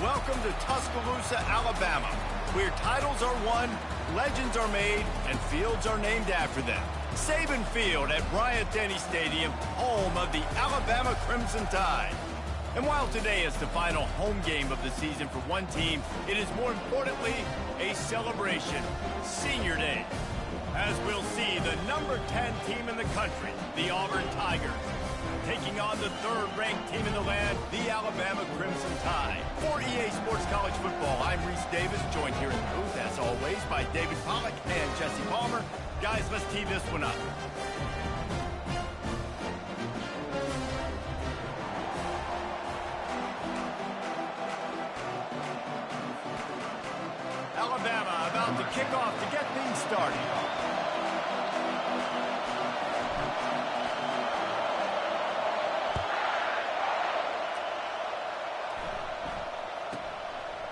Welcome to Tuscaloosa, Alabama, where titles are won, legends are made, and fields are named after them. Saban Field at Bryant-Denny Stadium, home of the Alabama Crimson Tide. And while today is the final home game of the season for one team, it is more importantly a celebration, Senior Day. As we'll see, the number 10 team in the country, the Auburn Tigers, taking on the third-ranked team in the land, the Alabama Crimson Tide. For EA Sports College Football, I'm Reese Davis, joined here in the booth, as always, by David Pollack and Jesse Palmer. Guys, let's tee this one up. Alabama about to kick off to get things started.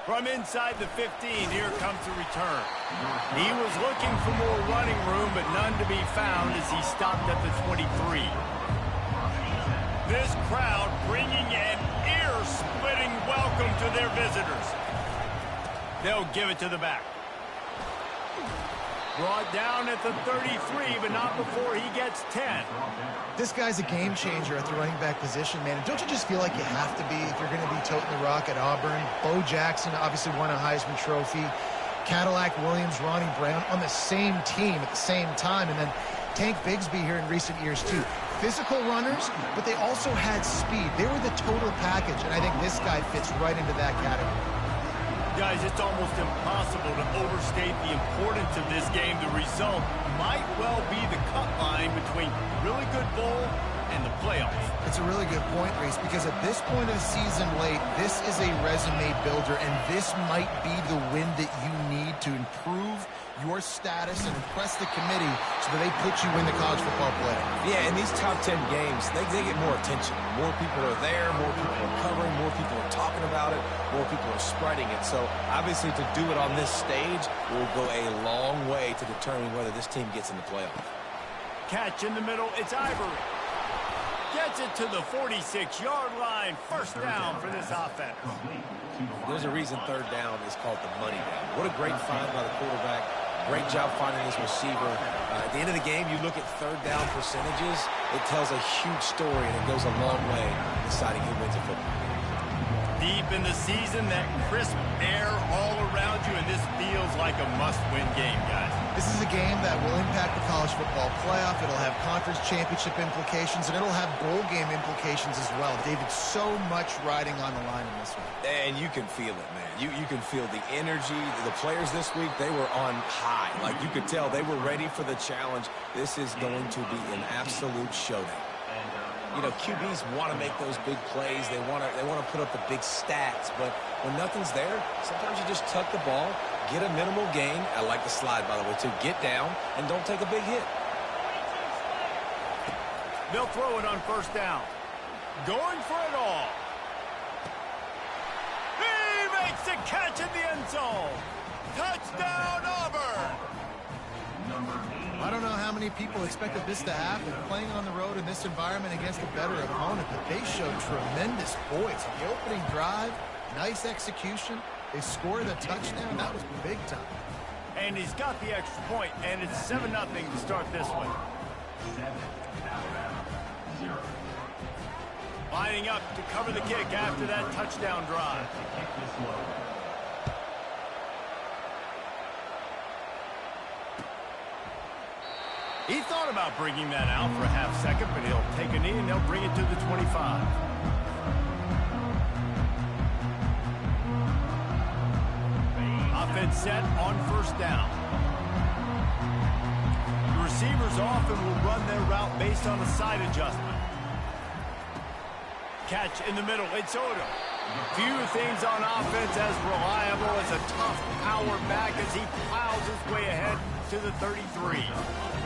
From inside the 15, here comes the return. He was looking for more running room, but none to be found as he stopped at the 23. This crowd bringing an ear-splitting welcome to their visitors. They'll give it to the back. Brought down at the 33, but not before he gets 10. This guy's a game changer at the running back position, man. And don't you just feel like you have to be if you're going to be toting the rock at Auburn? Bo Jackson obviously won a Heisman Trophy. Cadillac Williams, Ronnie Brown on the same team at the same time. And then Tank Bigsby here in recent years, too. Physical runners, but they also had speed. They were the total package, and I think this guy fits right into that category. Guys, it's almost impossible to overstate the importance of this game. The result might well be the cut line between really good bowl and the playoffs. It's a really good point, Reese, because at this point of the season late, this is a resume builder, and this might be the win that you need to improve your status and impress the committee so that they put you in the college football playoff. Yeah, in these top 10 games, they get more attention. More people are there, more people are covering, more people are talking about it, more people are spreading it. So, obviously, to do it on this stage will go a long way to determine whether this team gets in the playoff. Catch in the middle, it's Ivory. Gets it to the 46-yard line. First down for this offense. There's a reason third down is called the money down. What a great find by the quarterback. Great job finding this receiver. At the end of the game, you look at third down percentages. It tells a huge story, and it goes a long way in deciding who wins a football game. Deep in the season, that crisp air all around you, and this feels like a must-win game, guys. This is a game that will impact the college football playoff. It'll have conference championship implications, and it'll have bowl game implications as well. David, so much riding on the line in this one. And you can feel it, man. You can feel the energy. The players this week, they were on high. Like, you could tell they were ready for the challenge. This is going to be an absolute showdown. You know, QBs want to make those big plays. They want to put up the big stats. But when nothing's there, sometimes you just tuck the ball, get a minimal gain. I like the slide, by the way, too. Get down and don't take a big hit. They'll throw it on first down. Going for it all. He makes the catch in the end zone. Touchdown, Auburn. I don't know how many people expected this to happen, playing on the road in this environment against a better opponent, but they showed tremendous poise. The opening drive, nice execution. They scored a touchdown. That was big time. And he's got the extra point, and it's 7-0 to start this one. 7-0. Lining up to cover the kick after that touchdown drive. He thought about bringing that out for a half second, but he'll take a knee and they'll bring it to the 25. Offense set on first down. The receivers often will run their route based on a side adjustment. Catch in the middle, it's Odom. Few things on offense as reliable as a tough power back as he plows his way ahead to the 33.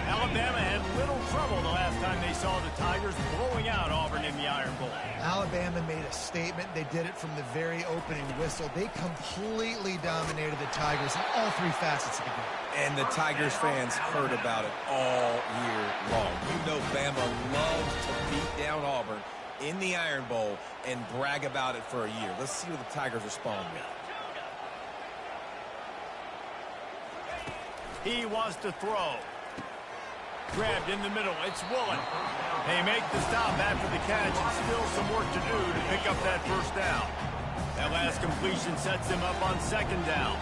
Alabama had little trouble the last time they saw the Tigers blowing out Auburn in the Iron Bowl. Alabama made a statement. They did it from the very opening whistle. They completely dominated the Tigers in all three facets of the game. And the Tigers fans heard about it all year long. You know Bama loves to beat down Auburn. in the Iron Bowl and brag about it for a year. Let's see what the Tigers respond with. He wants to throw. Grabbed in the middle. It's Woolen. They make the stop after the catch, and still some work to do to pick up that first down. That last completion sets him up on second down.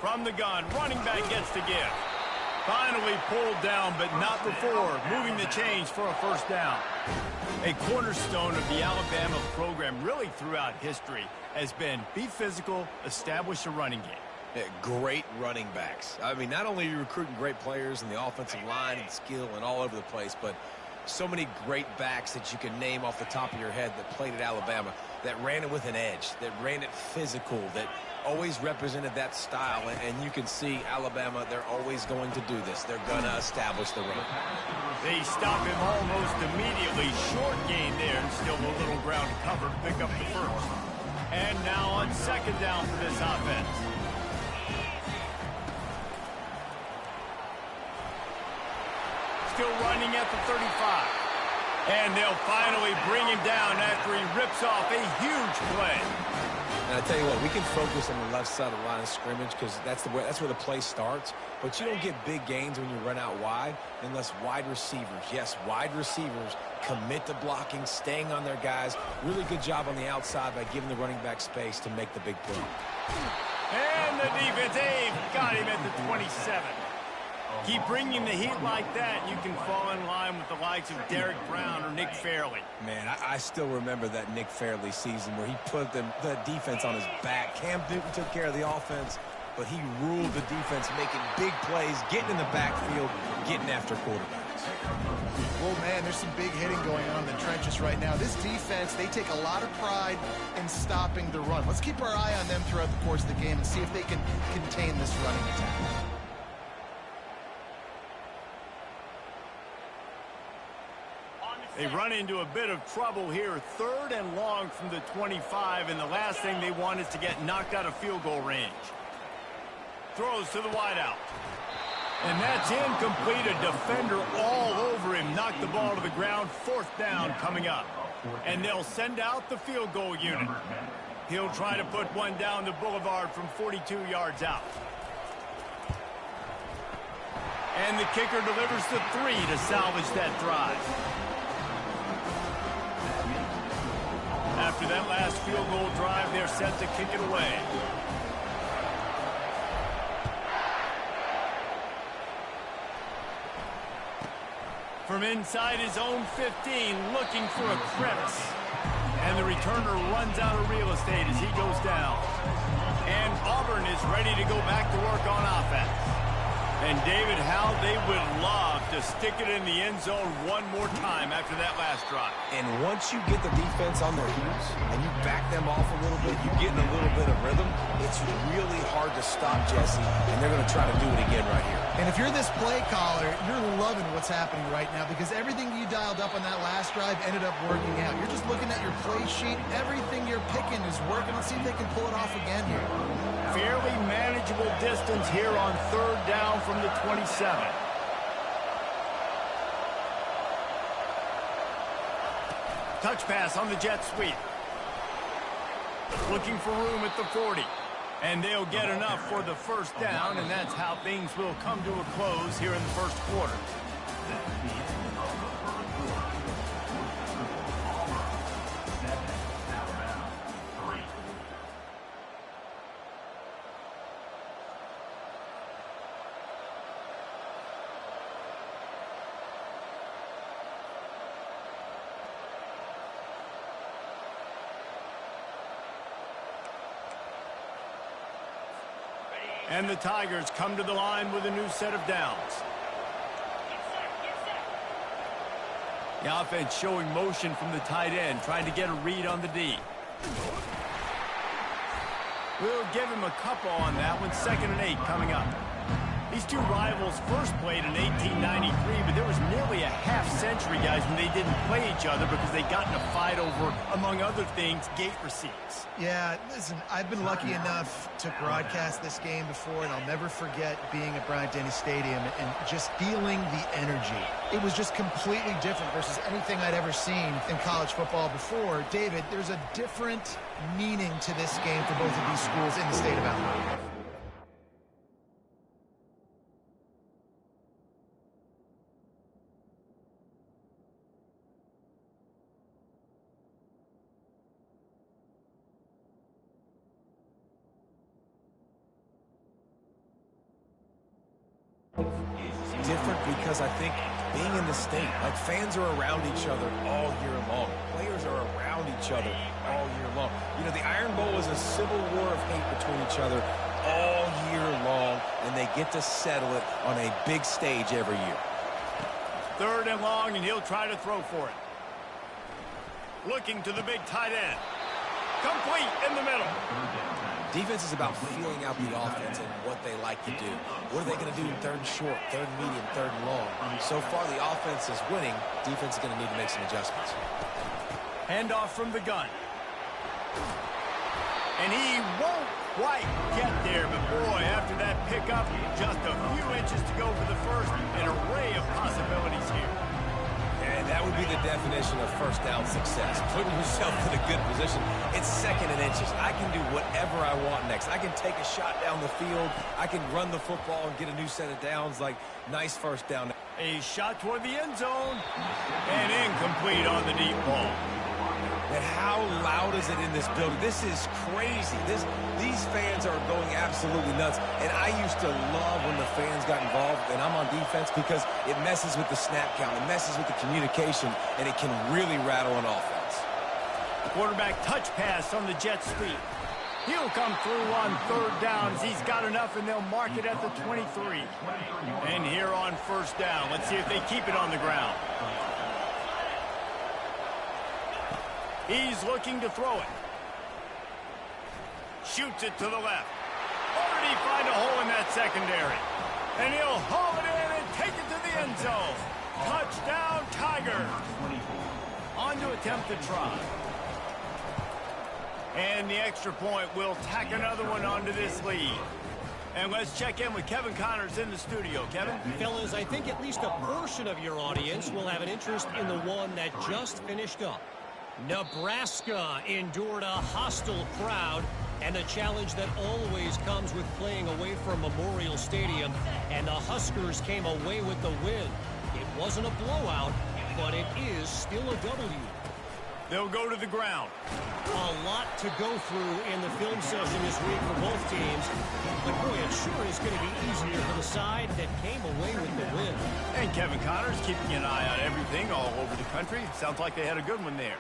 From the gun, running back gets the give. Finally pulled down, but not before, moving the chains for a first down. A cornerstone of the Alabama program really throughout history has been be physical, establish a running game. Yeah, great running backs. I mean, not only are you recruiting great players in the offensive line and skill and all over the place, but so many great backs that you can name off the top of your head that played at Alabama, that ran it with an edge, that ran it physical, that always represented that style. And you can see Alabama, they're always going to do this. They're going to establish the run. They stop him almost immediately. Short gain there, and still a little ground to cover to pick up the first. And now on second down for this offense. Still running at the 35. And they'll finally bring him down after he rips off a huge play. And I tell you what, we can focus on the left side of the line of scrimmage because that's where the play starts. But you don't get big gains when you run out wide unless wide receivers, yes, wide receivers commit to blocking, staying on their guys. Really good job on the outside by giving the running back space to make the big play. And the defense, got him at the 27. Keep bringing the heat like that, you can fall in line with the likes of Derek Brown or Nick Fairley. Man, I still remember that Nick Fairley season where he put the defense on his back. Cam Newton took care of the offense, but he ruled the defense, making big plays, getting in the backfield, getting after quarterbacks. Well, man, there's some big hitting going on in the trenches right now. This defense, they take a lot of pride in stopping the run. Let's keep our eye on them throughout the course of the game and see if they can contain this running attack. They run into a bit of trouble here. 3rd and long from the 25, and the last thing they want is to get knocked out of field goal range. Throws to the wideout. And that's incomplete. A defender all over him. Knocked the ball to the ground. 4th down coming up. And they'll send out the field goal unit. He'll try to put one down the boulevard from 42 yards out. And the kicker delivers the 3 to salvage that drive. After that last field goal drive, they're set to kick it away. From inside his own 15, looking for a crevice. And the returner runs out of real estate as he goes down. And Auburn is ready to go back to work on offense. And David, how they would love to stick it in the end zone one more time after that last drive. And once you get the defense on their heels and you back them off a little bit, you get in a little bit of rhythm, it's really hard to stop, Jesse, and they're going to try to do it again right here. And if you're this play caller, you're loving what's happening right now because everything you dialed up on that last drive ended up working out. You're just looking at your play sheet. Everything you're picking is working. Let's see if they can pull it off again here. Fairly manageable distance here on 3rd down from the 27. Touch pass on the jet sweep. Looking for room at the 40. And they'll get enough for the first down, and that's how things will come to a close here in the first quarter. And the Tigers come to the line with a new set of downs. The offense showing motion from the tight end, trying to get a read on the D. We'll give him a couple on that one. 2nd and 8 coming up. These two rivals first played in 1893, but there was nearly a half-century, guys, when they didn't play each other because they got in a fight over, among other things, gate receipts. Yeah, listen, I've been lucky enough to broadcast this game before, and I'll never forget being at Bryant-Denny Stadium and just feeling the energy. It was just completely different versus anything I'd ever seen in college football before. David, there's a different meaning to this game for both of these schools in the state of Alabama. Different because I think being in the state, like fans are around each other all year long. Players are around each other all year long. You know, the Iron Bowl is a civil war of hate between each other all year long, and they get to settle it on a big stage every year. 3rd and long, and he'll try to throw for it. Looking to the big tight end. Complete in the middle. Defense is about feeling out the offense and what they like to do. What are they going to do in 3rd and short, 3rd and medium, 3rd and long? So far, the offense is winning. Defense is going to need to make some adjustments. Handoff from the gun. And he won't quite get there, but boy, after that pickup, just a few inches to go for the first. An array of possibilities here. And that would be the definition of first down success. Putting yourself in a good position. It's 2nd and inches. I can do whatever I want next. I can take a shot down the field. I can run the football and get a new set of downs. Like, nice first down. A shot toward the end zone. And incomplete on the deep ball. And how loud is it in this building? This is crazy. These fans are going absolutely nuts. And I used to love when the fans got involved, and I'm on defense, because it messes with the snap count. It messes with the communication, and it can really rattle an offense. Quarterback touch pass on the jet sweep. He'll come through on 3rd downs. He's got enough, and they'll mark it at the 23. And here on 1st down, let's see if they keep it on the ground. He's looking to throw it. Shoots it to the left. Or did he find a hole in that secondary? And he'll haul it in and take it to the end zone. Touchdown, Tigers. On to attempt the try. And the extra point will tack another one onto this lead. And let's check in with Kevin Connors in the studio. Kevin? Fellas, I think at least a portion of your audience will have an interest in the one that just finished up. Nebraska endured a hostile crowd and a challenge that always comes with playing away from Memorial Stadium, and the Huskers came away with the win. It wasn't a blowout, but it is still a W. They'll go to the ground. A lot to go through in the film session this week for both teams. But boy, it sure is going to be easier for the side that came away with the win. And Kevin Connors keeping an eye on everything all over the country. Sounds like they had a good one there.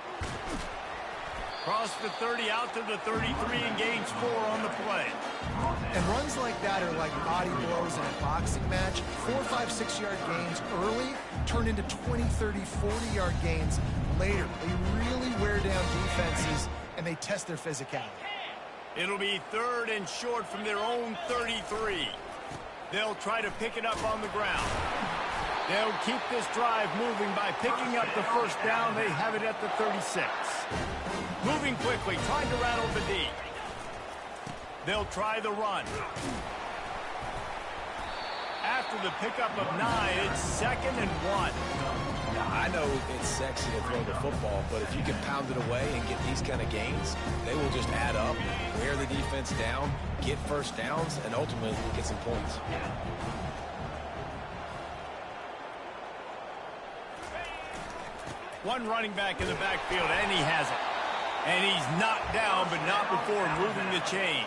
Cross the 30 out to the 33 and gains 4 on the play. And runs like that are like body blows in a boxing match. 4, 5, 6-yard gains early turn into 20, 30, 40-yard gains later. They really wear down defenses, and they test their physicality. It'll be 3rd and short from their own 33. They'll try to pick it up on the ground. They'll keep this drive moving by picking up the 1st down. They have it at the 36. Moving quickly, trying to rattle the D. They'll try the run. After the pickup of 9, it's 2nd and 1. Now, I know it's sexy to throw the football, but if you can pound it away and get these kind of gains, they will just add up, wear the defense down, get 1st downs, and ultimately get some points. One running back in the backfield, and he has it. And he's knocked down, but not before moving the chains.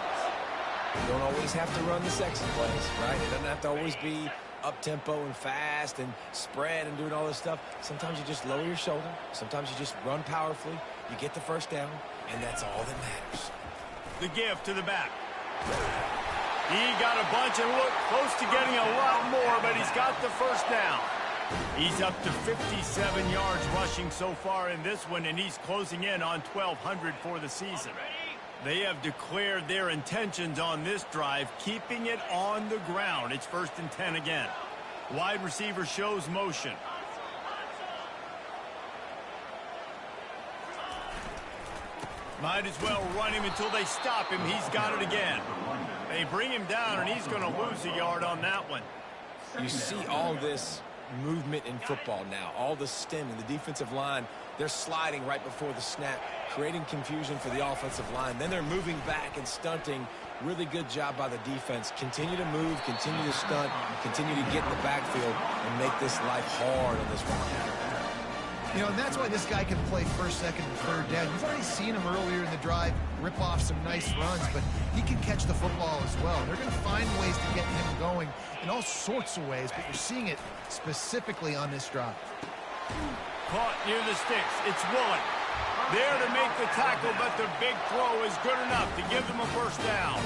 You don't always have to run the sexy plays, right? It doesn't have to always be up-tempo and fast and spread and doing all this stuff. Sometimes you just lower your shoulder. Sometimes you just run powerfully. You get the 1st down, and that's all that matters. The give to the back. He got a bunch and looked close to getting a lot more, but he's got the 1st down. He's up to 57 yards rushing so far in this one, and he's closing in on 1,200 for the season. They have declared their intentions on this drive, keeping it on the ground. It's 1st and 10 again. Wide receiver shows motion. Might as well run him until they stop him. He's got it again. They bring him down, and he's going to lose a yard on that one. You see all this movement in football now, all the stemming, the defensive line, they're sliding right before the snap, creating confusion for the offensive line. Then they're moving back and stunting. Really good job by the defense. Continue to move, continue to stunt, continue to get in the backfield and make this life hard on this one. You know, and that's why this guy can play 1st, 2nd, and 3rd down. You've already seen him earlier in the drive rip off some nice runs, but he can catch the football as well. They're going to find ways to get him going in all sorts of ways, but you're seeing it specifically on this drive. Caught near the sticks. It's Woolen. There to make the tackle, but the big throw is good enough to give them a 1st down.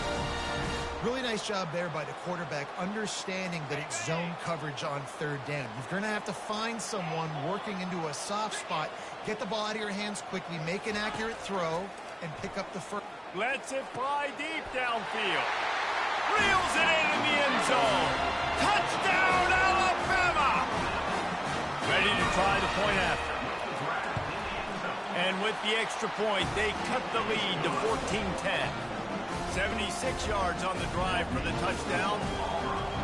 Really nice job there by the quarterback, understanding that it's zone coverage on 3rd down. You're going to have to find someone working into a soft spot, get the ball out of your hands quickly, make an accurate throw, and pick up the first. Lets it fly deep downfield. Reels it in the end zone. Touchdown, Alabama! Ready to try the point after. And with the extra point, they cut the lead to 14-10. 76 yards on the drive for the touchdown.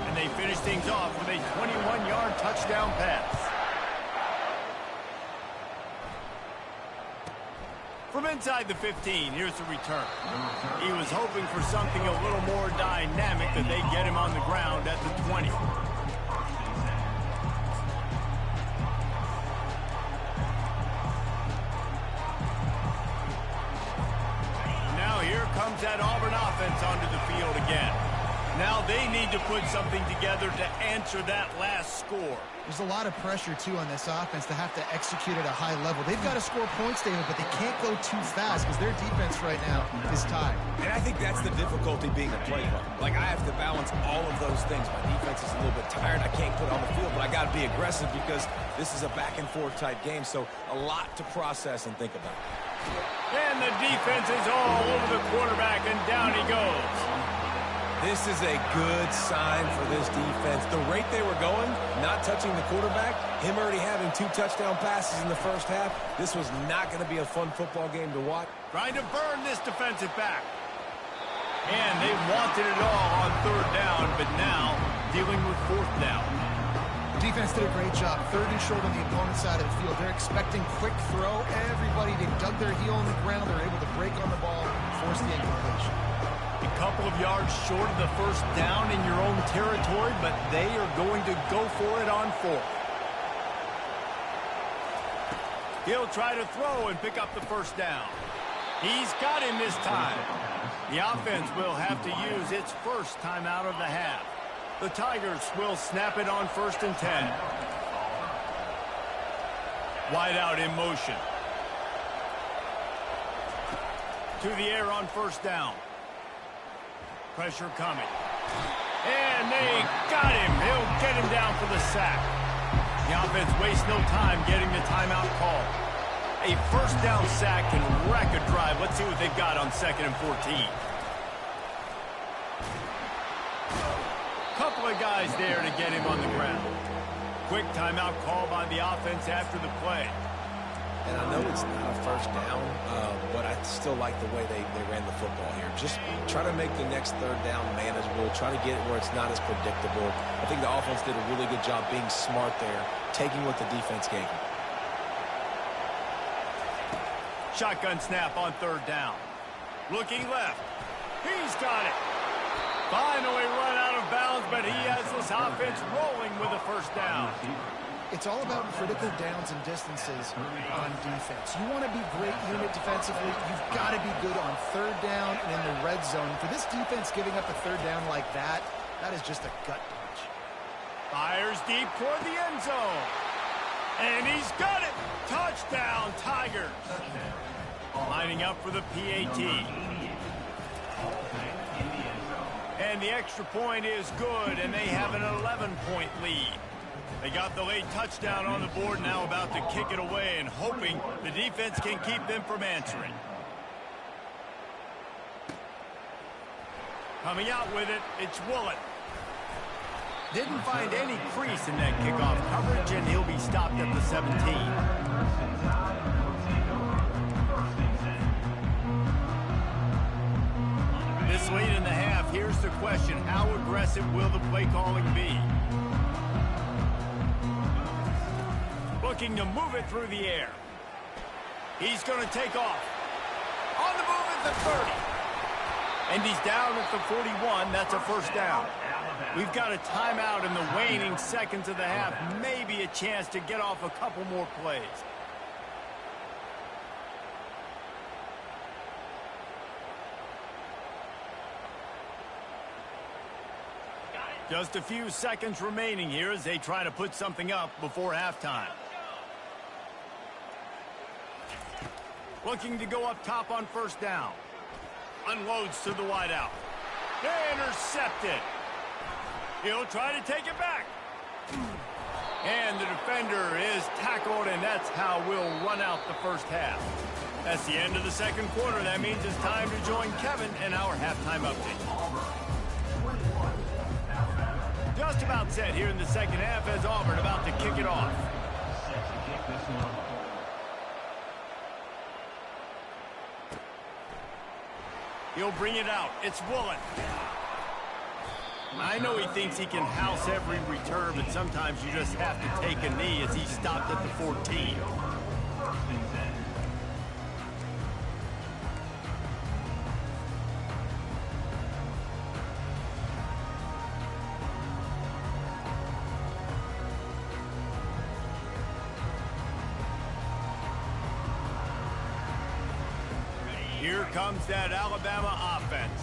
And they finish things off with a 21-yard touchdown pass. From inside the 15, here's the return. He was hoping for something a little more dynamic, that they get him on the ground at the 20. Here comes that Auburn offense onto the field again. Now they need to put something together to answer that last score. There's a lot of pressure, too, on this offense to have to execute at a high level. They've got to score points, David, but they can't go too fast because their defense right now is tied. And I think that's the difficulty being a play runner. Like, I have to balance all of those things. My defense is a little bit tired. I can't put it on the field, but I got to be aggressive because this is a back-and-forth type game, so a lot to process and think about. And the defense is all over the quarterback, and down he goes. This is a good sign for this defense. The rate they were going, not touching the quarterback, him already having 2 touchdown passes in the 1st half, this was not going to be a fun football game to watch. Trying to burn this defensive back. And they wanted it all on 3rd down, but now dealing with 4th down. Defense did a great job. 3rd and short on the opponent's side of the field. They're expecting quick throw. Everybody, they dug their heel on the ground. They're able to break on the ball, force the incompletion. A couple of yards short of the 1st down in your own territory, but they are going to go for it on 4th. He'll try to throw and pick up the 1st down. He's got him this time. The offense will have to use its 1st timeout of the half. The Tigers will snap it on 1st and 10. Wide out in motion. To the air on 1st down. Pressure coming. And they got him. He'll get him down for the sack. The offense wastes no time getting the timeout call. A 1st down sack can wreck a drive. Let's see what they've got on 2nd and 14. Couple of guys there to get him on the ground. Quick timeout call by the offense after the play. And I know it's not a 1st down, but I still like the way they ran the football here. Just try to make the next 3rd down manageable. Try to get it where it's not as predictable. I think the offense did a really good job being smart there, taking what the defense gave them. Shotgun snap on 3rd down. Looking left. He's got it. Finally run out of bounds, but he has this offense rolling with a 1st down. It's all about critical downs and distances on defense. You want to be great unit defensively. You've got to be good on 3rd down and in the red zone. For this defense giving up a 3rd down like that, that is just a gut punch. Fires deep toward the end zone. And he's got it. Touchdown, Tigers. Lining up for the PAT. And the extra point is good, and they have an 11-point lead. They got the late touchdown on the board, now about to kick it away and hoping the defense can keep them from answering. Coming out with it, it's Woolen. Didn't find any crease in that kickoff coverage, and he'll be stopped at the 17. This late in the half, here's the question. How aggressive will the play calling be? Looking to move it through the air. He's going to take off. On the move at the 30. And he's down at the 41. That's a first down. We've got a timeout in the waning seconds of the half. Maybe a chance to get off a couple more plays. Just a few seconds remaining here as they try to put something up before halftime. Looking to go up top on first down. Unloads to the wideout. Intercepted. He'll try to take it back. And the defender is tackled, and that's how we'll run out the first half. That's the end of the second quarter. That means it's time to join Kevin in our halftime update. Just about set here in the second half as Auburn about to kick it off. He'll bring it out. It's Woolen. I know he thinks he can house every return, but sometimes you just have to take a knee as he stopped at the 14. Here comes that Alabama offense.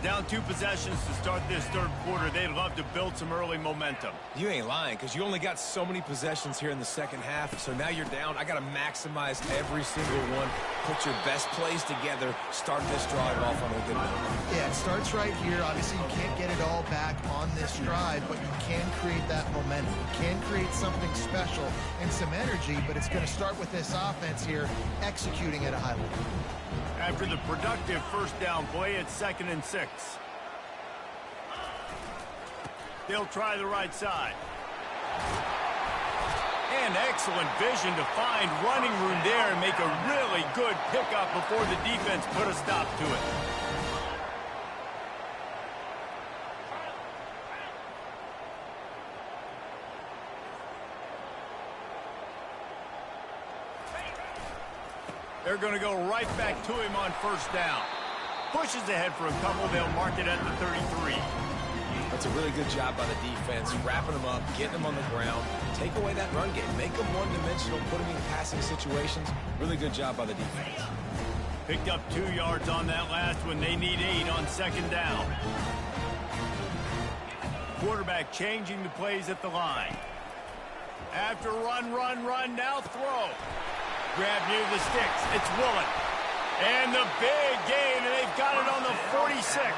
Down 2 possessions to start this third quarter. They'd love to build some early momentum. You ain't lying, because you only got so many possessions here in the second half, so now you're down. I got to maximize every single one. Put your best plays together. Start this drive off on a good note. Yeah, it starts right here. Obviously, you can't get it all back on this drive, but you can create that momentum. You can create something special and some energy, but it's going to start with this offense here executing at a high level. After the productive first down play, it's 2nd and 6. They'll try the right side. And excellent vision to find running room there and make a really good pickup before the defense put a stop to it. They're going to go right back to him on first down. Pushes ahead for a couple. They'll mark it at the 33. That's a really good job by the defense, wrapping them up, getting them on the ground. Take away that run game. Make them one-dimensional, put them in passing situations. Really good job by the defense. Picked up 2 yards on that last one. They need 8 on second down. Quarterback changing the plays at the line. After run, now throw. Grab near the sticks. It's Woolen. And the big gain, and they've got it on the 46.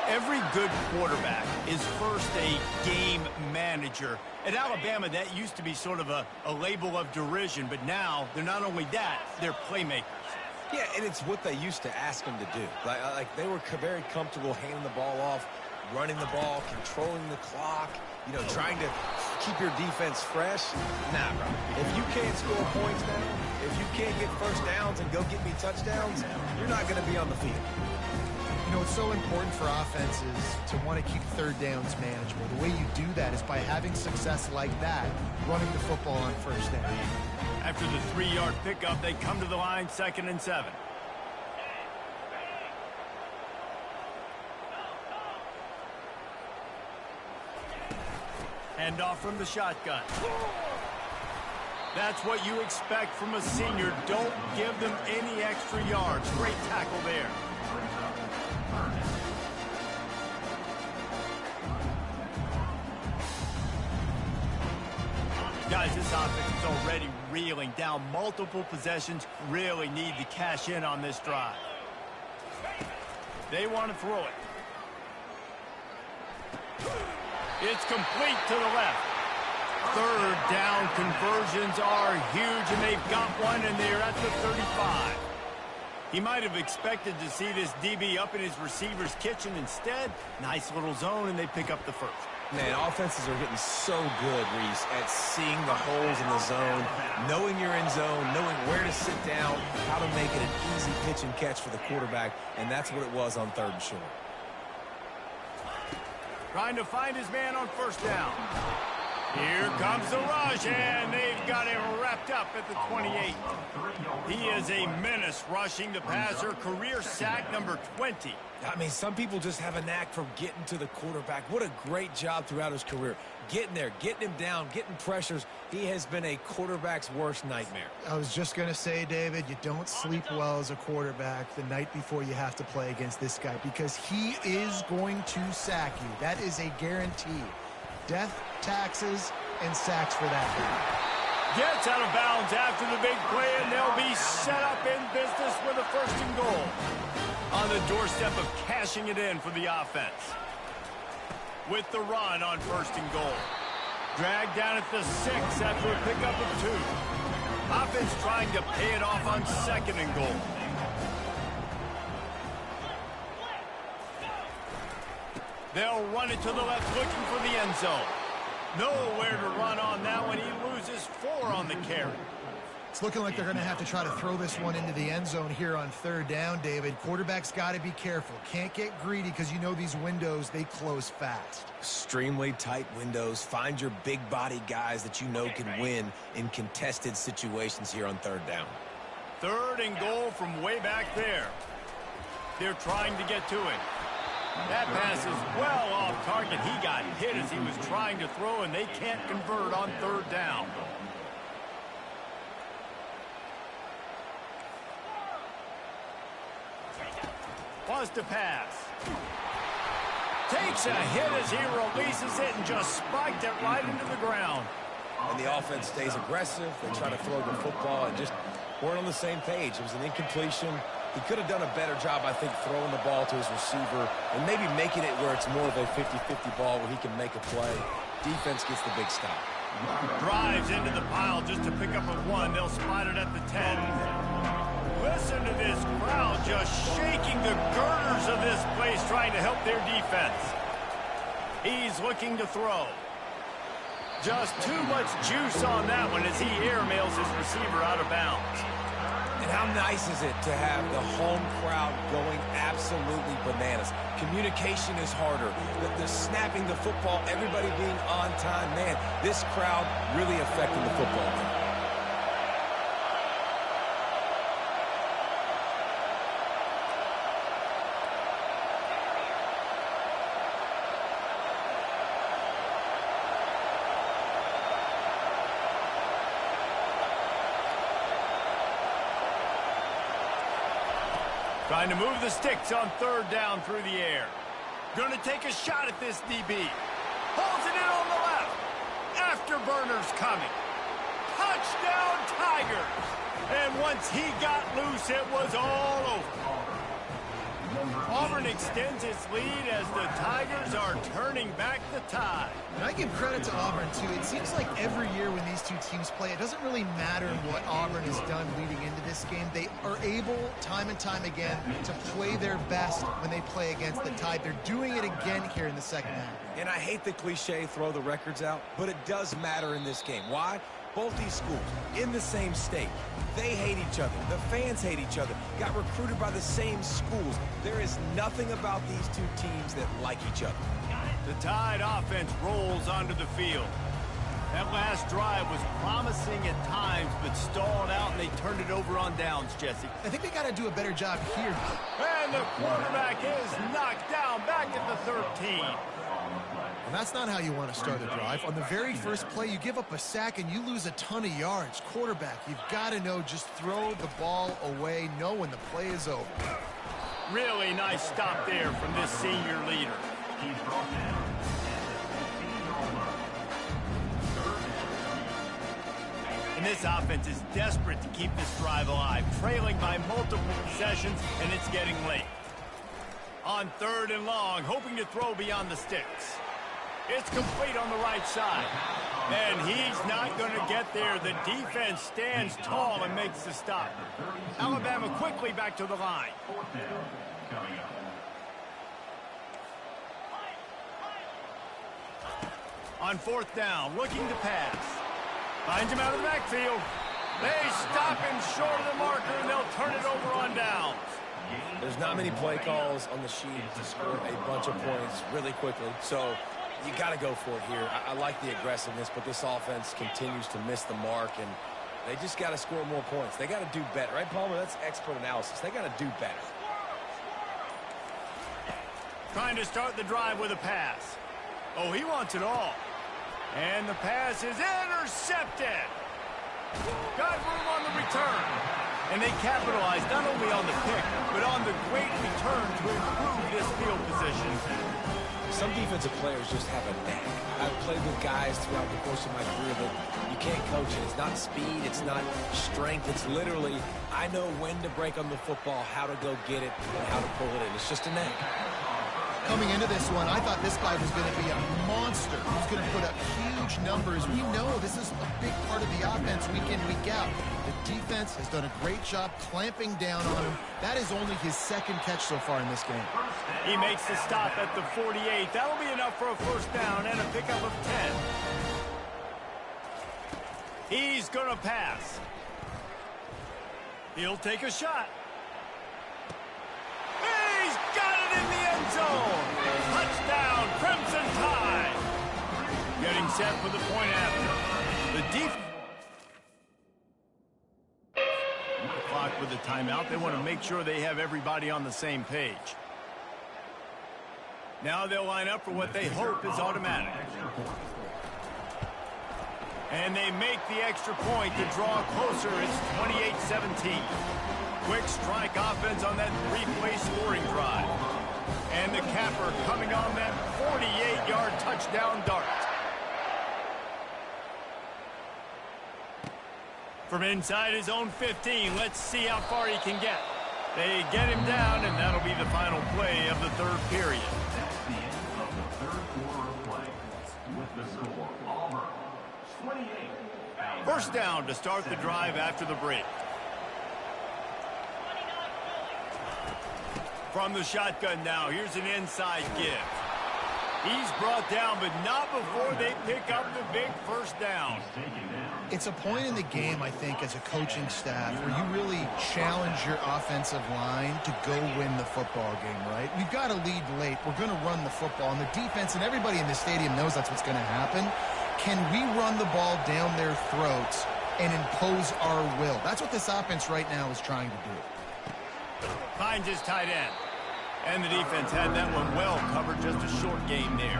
Every good quarterback is first a game manager. At Alabama, that used to be sort of a label of derision, but now they're not only that, they're playmakers. Yeah, and it's what they used to ask them to do. Like they were very comfortable handing the ball off, running the ball, controlling the clock, trying to keep your defense fresh. Nah, bro. If you can't score points now, if you can't get first downs and go get me touchdowns, you're not going to be on the field. It's so important for offenses to want to keep third downs manageable. The way you do that is by having success like that, running the football on first down. After the 3-yard pickup, they come to the line, 2nd and 7. Hand off from the shotgun. That's what you expect from a senior. Don't give them any extra yards. Great tackle there. Guys, this offense is already reeling down multiple possessions. Really need to cash in on this drive. They want to throw it. It's complete to the left. Third down conversions are huge, and they've got one, and they're at the 35. He might have expected to see this DB up in his receiver's kitchen. Instead, nice little zone, and they pick up the first. Man, offenses are getting so good, Reese, at seeing the holes in the zone, knowing you're in zone, knowing where to sit down, how to make it an easy pitch and catch for the quarterback, and that's what it was on 3rd and short. Trying to find his man on 1st down. Here comes the rush, and they've got him wrapped up at the 28. He is a menace rushing the passer, career sack number 20. I mean, some people just have a knack for getting to the quarterback. What a great job throughout his career. Getting there, getting him down, getting pressures. He has been a quarterback's worst nightmare. I was just going to say, David, you don't sleep well as a quarterback the night before you have to play against this guy because he is going to sack you. That is a guarantee. Death, taxes, and sacks for that guy. Gets out of bounds after the big play, and they'll be set up in business with a 1st and goal. On the doorstep of cashing it in for the offense. With the run on 1st and goal. Dragged down at the 6 after a pickup of 2. Offense trying to pay it off on 2nd and goal. They'll run it to the left, looking for the end zone. Nowhere to run on that one. He loses 4 on the carry. It's looking like they're going to have to try to throw this one into the end zone here on 3rd down, David. Quarterback's got to be careful. Can't get greedy because you know these windows, they close fast. Extremely tight windows. Find your big body guys that you know can win in contested situations here on 3rd down. 3rd and goal from way back there. They're trying to get to it. That pass is well off target. He got hit as he was trying to throw, and they can't convert on 3rd down. Wants to pass. Takes a hit as he releases it and just spiked it right into the ground. And the offense stays aggressive. They try to throw the football and just weren't on the same page. It was an incompletion. He could have done a better job, I think, throwing the ball to his receiver and maybe making it where it's more of a 50-50 ball where he can make a play. Defense gets the big stop. Drives into the pile just to pick up a 1. They'll spot it at the 10. Listen to this crowd just shaking the girders of this place trying to help their defense. He's looking to throw. Just too much juice on that one as he airmails his receiver out of bounds. And how nice is it to have the home crowd going absolutely bananas? Communication is harder. The snapping the football, everybody being on time. Man, this crowd really affecting the football game. Trying to move the sticks on 3rd down through the air. Going to take a shot at this DB. Holds it in on the left. Afterburners coming. Touchdown Tigers. And once he got loose, it was all over. Auburn extends its lead as the Tigers are turning back the tide. And I give credit to Auburn, too. It seems like every year when these two teams play, it doesn't really matter what Auburn has done leading into this game. They are able, time and time again, to play their best when they play against the Tide. They're doing it again here in the 2nd half. And I hate the cliche, throw the records out, but it does matter in this game. Why? Both these schools in the same state. They hate each other. The fans hate each other. Got recruited by the same schools. There is nothing about these two teams that like each other. The Tide offense rolls onto the field. That last drive was promising at times, but stalled out, and they turned it over on downs, Jesse. I think they got to do a better job here. And the quarterback is knocked down back at the 13. And that's not how you want to start a drive. On the very first play, you give up a sack and you lose a ton of yards. Quarterback, you've got to know, just throw the ball away, know when the play is over. Really nice stop there from this senior leader. And this offense is desperate to keep this drive alive, trailing by multiple possessions, and it's getting late. On 3rd and long, hoping to throw beyond the sticks. It's complete on the right side. And he's not going to get there. The defense stands tall and makes the stop. Alabama quickly back to the line. On fourth down, looking to pass. Finds him out of the backfield. They stop him short of the marker, and they'll turn it over on downs. There's not many play calls on the sheet to score a bunch of points really quickly, so you got to go for it here. I like the aggressiveness, but this offense continues to miss the mark, and they just got to score more points. They got to do better, right, Palmer? That's expert analysis. They got to do better. Trying to start the drive with a pass. Oh, he wants it all. And the pass is intercepted. Got room on the return. And they capitalized not only on the pick, but on the great return to improve this field position. Some defensive players just have a knack. I've played with guys throughout the course of my career that you can't coach it. It's not speed, it's not strength. It's literally, I know when to break on the football, how to go get it, and how to pull it in. It's just a knack. Coming into this one, I thought this guy was going to be a monster. He's going to put up huge numbers. We know this is a big part of the offense week in, week out. The defense has done a great job clamping down on him. That is only his second catch so far in this game. He makes the stop at the 48. That'll be enough for a first down and a pickup of 10. He's going to pass. He'll take a shot. He's got it in the end zone. Touchdown, Crimson Tide. Getting set for the point after. The defense. Clock with the timeout. They want to make sure they have everybody on the same page. Now they'll line up for what they hope is automatic. And they make the extra point to draw closer. It's 28-17. Quick strike offense on that three-play scoring drive. And the capper coming on that 48-yard touchdown dart. From inside his own 15, let's see how far he can get. They get him down, and that'll be the final play of the third period. That's the end of the third quarter of play. With the score, Auburn 28. First down to start the drive after the break. From the shotgun now, here's an inside give. He's brought down, but not before they pick up the big first down. It's a point in the game, I think, as a coaching staff where you really challenge your offensive line to go win the football game, right? We've got to lead late. We're going to run the football. And the defense and everybody in the stadium knows that's what's going to happen. Can we run the ball down their throats and impose our will? That's what this offense right now is trying to do. Finds his tight end. And the defense had that one well covered, just a short game there.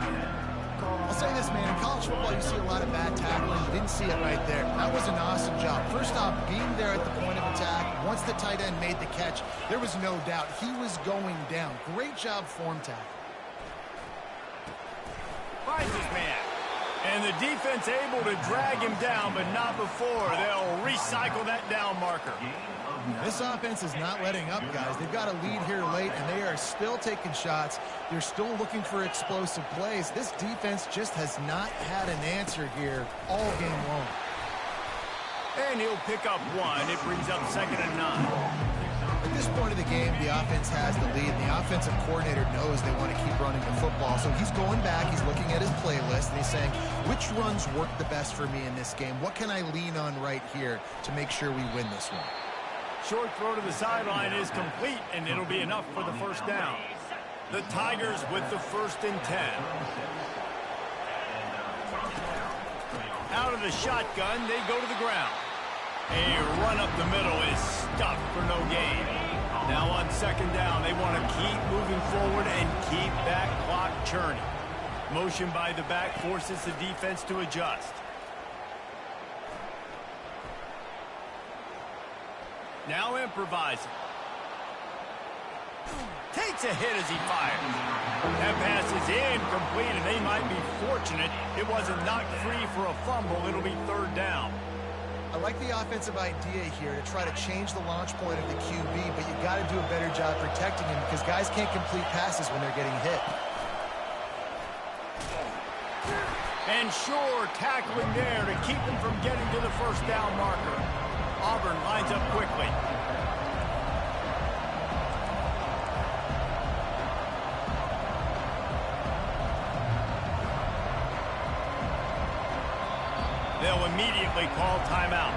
I'll say this, man. In college football, you see a lot of bad tackling. You didn't see it right there. That was an awesome job. First off, being there at the point of attack. Once the tight end made the catch, there was no doubt he was going down. Great job form tackle. Finds his man. And the defense able to drag him down, but not before. They'll recycle that down marker. This offense is not letting up, guys. They've got a lead here late, and they are still taking shots. They're still looking for explosive plays. This defense just has not had an answer here all game long. And he'll pick up one. It brings up 2nd and 9. At this point of the game, the offense has the lead, and the offensive coordinator knows they want to keep running the football. So he's going back, he's looking at his playlist, and he's saying, which runs work the best for me in this game? What can I lean on right here to make sure we win this one? Short throw to the sideline is complete, and it'll be enough for the first down. The Tigers with the 1st and 10. Out of the shotgun, they go to the ground. A run up the middle is stuffed for no gain. Now on 2nd down, they want to keep moving forward and keep that clock churning. Motion by the back forces the defense to adjust. Now improvising. Takes a hit as he fires. That pass is incomplete, and they might be fortunate it wasn't knocked free for a fumble. It'll be 3rd down. I like the offensive idea here to try to change the launch point of the QB, but you got to do a better job protecting him because guys can't complete passes when they're getting hit. And sure, tackling there to keep him from getting to the first down marker. Auburn lines up quickly. They'll immediately call timeout.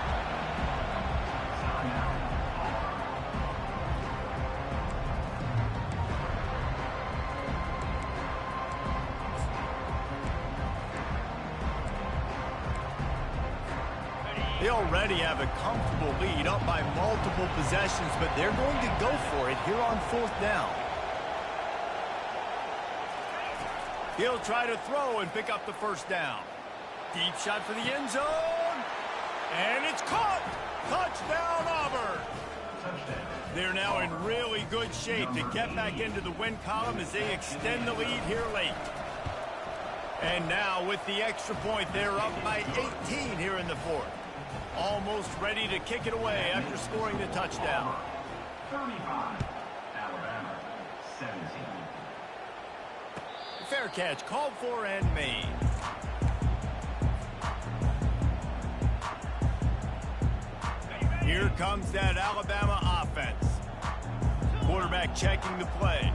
They already have a comfortable lead, up by multiple possessions, but they're going to go for it here on 4th down. He'll try to throw and pick up the first down. Deep shot for the end zone. And it's caught. Touchdown, Auburn. They're now in really good shape to get back into the win column as they extend the lead here late. And now with the extra point, they're up by 18 here in the 4th. Almost ready to kick it away after scoring the touchdown. 35, Alabama, 17. Fair catch called for and made. Here comes that Alabama offense. Quarterback checking the play.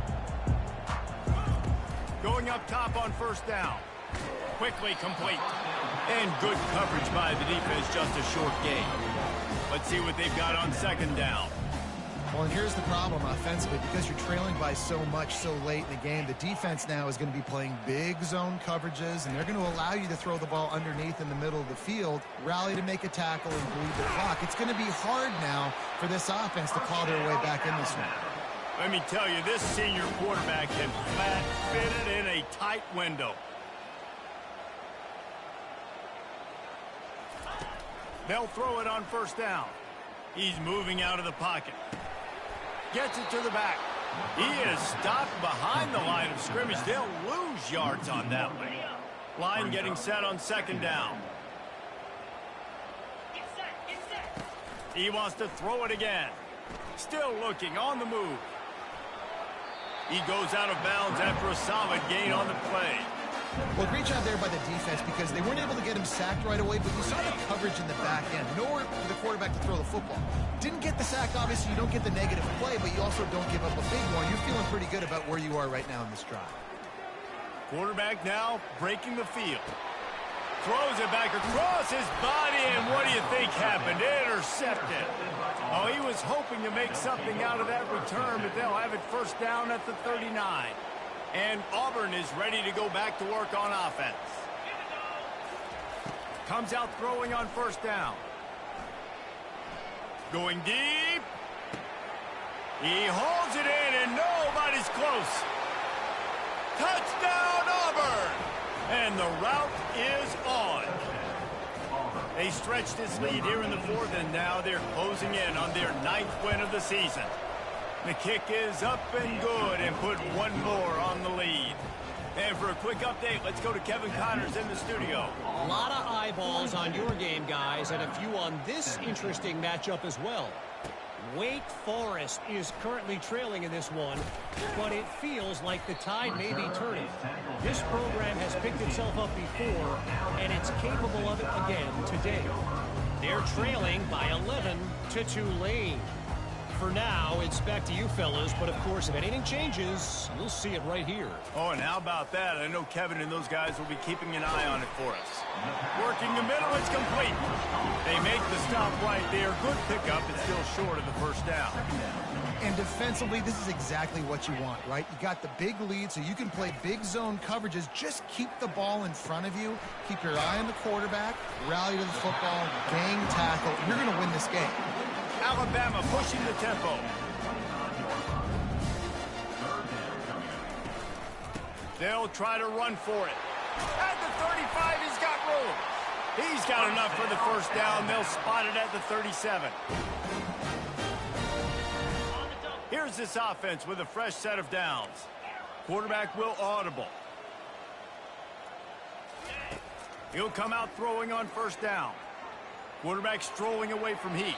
Going up top on 1st down. Quickly complete. And good coverage by the defense, just a short gain. Let's see what they've got on 2nd down. Well, and here's the problem offensively. Because you're trailing by so much so late in the game, the defense now is going to be playing big zone coverages, and they're going to allow you to throw the ball underneath in the middle of the field, rally to make a tackle, and bleed the clock. It's going to be hard now for this offense to claw their way back in this one. Let me tell you, this senior quarterback can flat fit it in a tight window. They'll throw it on 1st down. He's moving out of the pocket. Gets it to the back. He is stopped behind the line of scrimmage. They'll lose yards on that one. Line getting set on 2nd down. He wants to throw it again. Still looking on the move. He goes out of bounds after a solid gain on the play. Well, great job there by the defense because they weren't able to get him sacked right away, but you saw the coverage in the back end. Nowhere for the quarterback to throw the football. Didn't get the sack, obviously. You don't get the negative play, but you also don't give up a big one. You're feeling pretty good about where you are right now in this drive. Quarterback now breaking the field. Throws it back across his body, and what do you think happened? Intercepted. Oh, he was hoping to make something out of that return, but they'll have it 1st down at the 39. And Auburn is ready to go back to work on offense. Comes out throwing on 1st down. Going deep. He holds it in, and nobody's close. Touchdown, Auburn! And the route is on. They stretched this lead here in the 4th, and now they're closing in on their 9th win of the season. The kick is up and good, and put one more on the lead. And for a quick update, let's go to Kevin Connors in the studio. A lot of eyeballs on your game, guys, and a few on this interesting matchup as well. Wake Forest is currently trailing in this one, but it feels like the tide may be turning. This program has picked itself up before, and it's capable of it again today. They're trailing by 11 to Tulane. For now, it's back to you fellas, but of course, if anything changes, you'll see it right here. Oh, and how about that? I know Kevin and those guys will be keeping an eye on it for us. Working the middle, it's complete. They make the stop right there. Good pickup, it's still short of the 1st down. And defensively, this is exactly what you want, right? You got the big lead, so you can play big zone coverages. Just keep the ball in front of you. Keep your eye on the quarterback. Rally to the football. Gang tackle. You're going to win this game. Alabama pushing the tempo. They'll try to run for it. At the 35, he's got room. He's got enough for the 1st down. They'll spot it at the 37. Here's this offense with a fresh set of downs. Quarterback will audible. He'll come out throwing on 1st down. Quarterback strolling away from heat.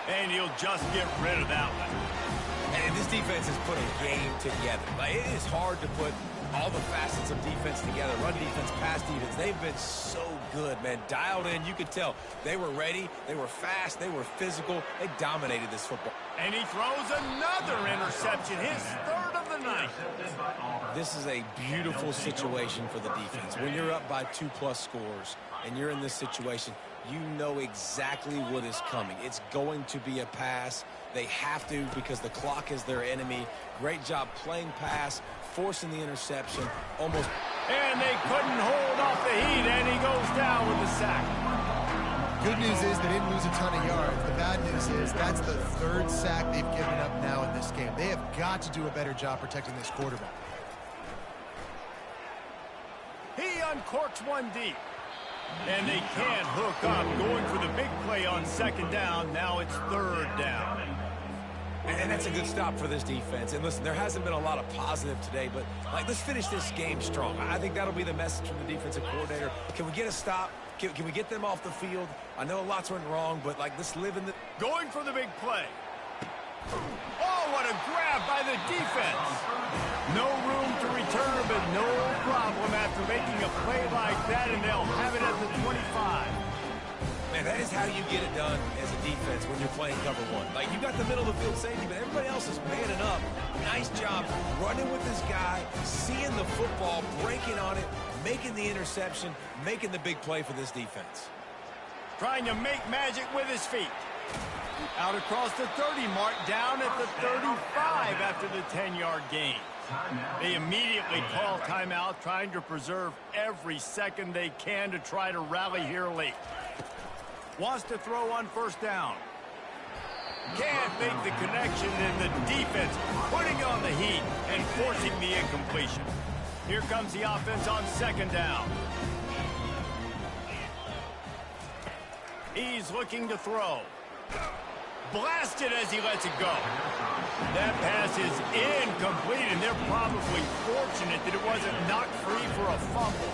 And he'll just get rid of that one. And this defense has put a game together. Like, it is hard to put all the facets of defense together. Run defense, pass defense. They've been so good, man. Dialed in. You could tell they were ready. They were fast. They were physical. They dominated this football. And he throws another interception, his third of the night. This is a beautiful situation for the defense. When you're up by 2+ scores and you're in this situation, you know exactly what is coming. It's going to be a pass. They have to because the clock is their enemy. Great job playing pass, forcing the interception, almost. And they couldn't hold off the heat, and he goes down with the sack. Good news is they didn't lose a ton of yards. The bad news is that's the third sack they've given up now in this game. They have got to do a better job protecting this quarterback. He uncorks one deep. And they can't hook up, going for the big play on second down. Now it's third down. And that's a good stop for this defense. And listen, there hasn't been a lot of positive today, but let's finish this game strong. I think that'll be the message from the defensive coordinator. Can we get a stop? Can we get them off the field? I know lots went wrong, but let's live in the... Going for the big play. Oh, what a grab by the defense. No room to return, but no problem after making a play like that, and they'll have it at the 25. Man, that is how you get it done as a defense when you're playing cover one. You got the middle of the field safety, but everybody else is manning up. Nice job running with this guy, seeing the football, breaking on it, making the interception, making the big play for this defense. Trying to make magic with his feet. Out across the 30 mark, down at the 35 after the 10-yard gain. They immediately call timeout, trying to preserve every second they can to try to rally here late. Wants to throw on first down. Can't make the connection, and the defense putting on the heat and forcing the incompletion. Here comes the offense on second down. He's looking to throw. Blasted as he lets it go. That pass is incomplete, and they're probably fortunate that it wasn't knocked free for a fumble.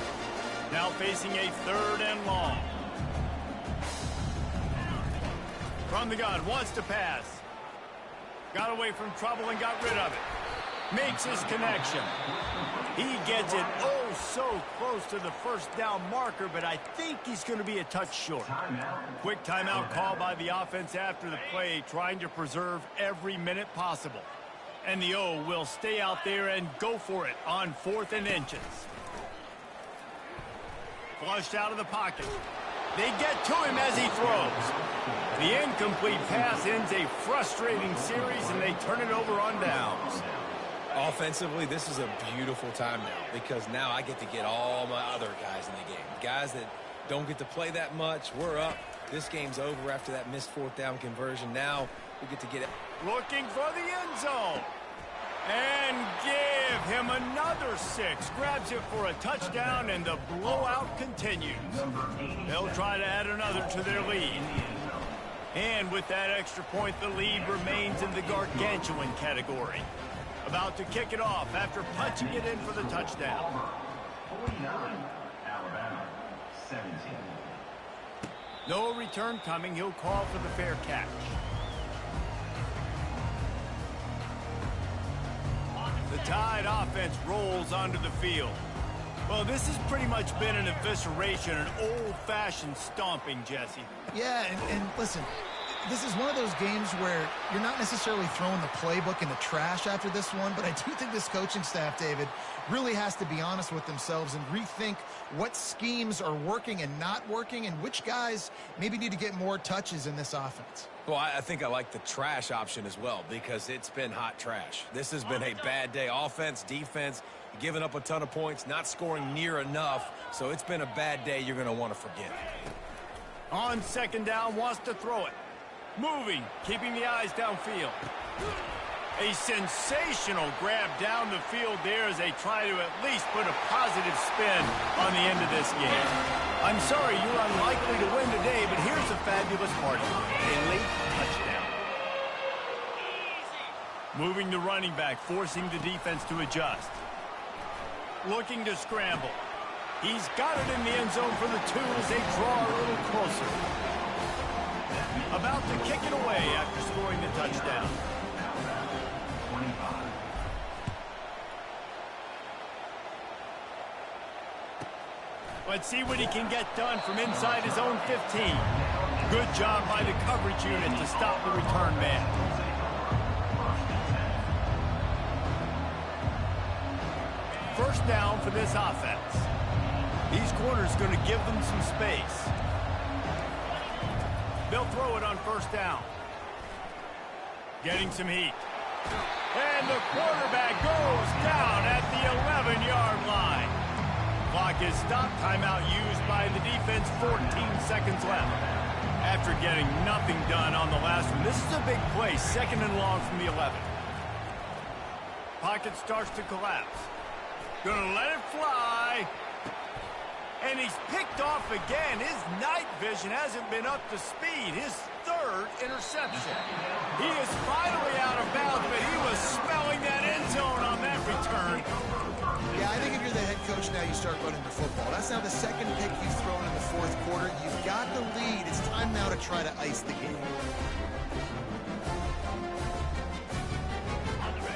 Now facing a third and long. From the gun, wants to pass. Got away from trouble and got rid of it. Makes his connection. He gets it oh so close to the first down marker, but I think he's going to be a touch short. Quick timeout call by the offense after the play, trying to preserve every minute possible. And the O will stay out there and go for it on 4th and inches. Flushed out of the pocket. They get to him as he throws. The incomplete pass ends a frustrating series, and they turn it over on downs. Offensively, this is a beautiful time now because now I get to get all my other guys in the game. Guys that don't get to play that much. We're up. This game's over after that missed 4th down conversion. Now we get to get it. Looking for the end zone. And give him another 6. Grabs it for a touchdown, and the blowout continues. They'll try to add another to their lead. And with that extra point, the lead remains in the gargantuan category. About to kick it off after punching it in for the touchdown. 49, Alabama, 17. No return coming. He'll call for the fair catch. The Tide offense rolls onto the field. Well, this has pretty much been an evisceration, an old-fashioned stomping, Jesse. Yeah, and listen, this is one of those games where you're not necessarily throwing the playbook in the trash after this one, but I do think this coaching staff, David, really has to be honest with themselves and rethink what schemes are working and not working and which guys maybe need to get more touches in this offense. Well, I think I like the trash option as well because it's been hot trash. This has been a bad day. Offense, defense, giving up a ton of points, not scoring near enough. So it's been a bad day you're going to want to forget. On second down, wants to throw it. Moving, keeping the eyes downfield. A sensational grab down the field there as they try to at least put a positive spin on the end of this game. I'm sorry you're unlikely to win today, but here's the fabulous part. A late touchdown. Moving the running back, forcing the defense to adjust. Looking to scramble. He's got it in the end zone for the 2 as they draw a little closer. About to kick it away after scoring the touchdown. Let's see what he can get done from inside his own 15. Good job by the coverage unit to stop the return man. First down for this offense. These corners going to give them some space. They'll throw it on first down. Getting some heat. And the quarterback goes down at the 11-yard line. Clock is stopped. Timeout used by the defense. 14 seconds left. After getting nothing done on the last one, this is a big play. 2nd and long from the 11. Pocket starts to collapse. Gonna let it fly. And he's picked off again. His night vision hasn't been up to speed. His 3rd interception. He is finally out of bounds, but he was smelling that end zone on that return. Yeah, I think if you're the head coach now, you start running the football. That's now the 2nd pick you've thrown in the 4th quarter. You've got the lead. It's time now to try to ice the game.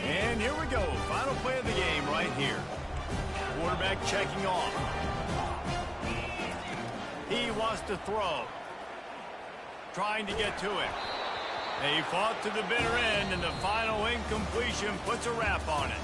And here we go. Final play of the game right here. Quarterback checking off. He wants to throw. Trying to get to it. He fought to the bitter end, and the final incompletion puts a wrap on it.